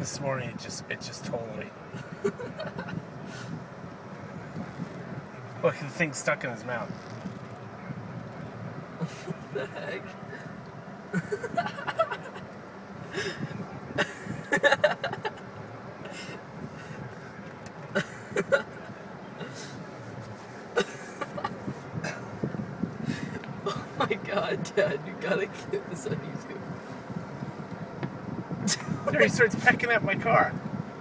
This morning it just totally. Look, the thing's stuck in his mouth. What the heck? Oh my god, Dad, you gotta get this on YouTube. There he starts pecking at my car.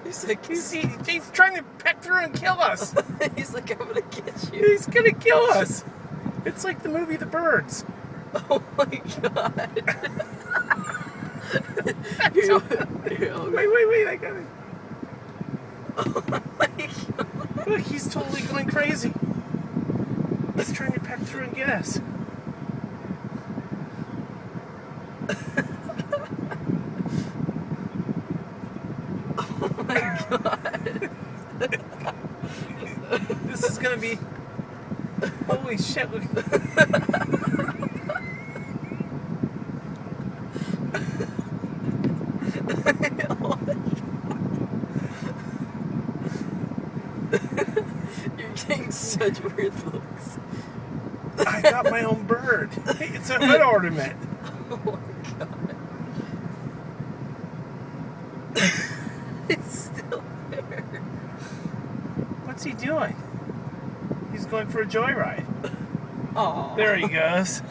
He's like, He's trying to peck through and kill us. he's like, I'm gonna get you. He's gonna kill us. It's like the movie The Birds. Oh my god. Here, wait, I got it. Oh my god. Look, he's totally going crazy. He's trying to peck through and get us. Oh my god. This is gonna be... Holy shit, look. You're getting such weird looks. I got my own bird. It's a hood ornament. Oh my god. It's still there. What's he doing? He's going for a joyride. Oh. There he goes.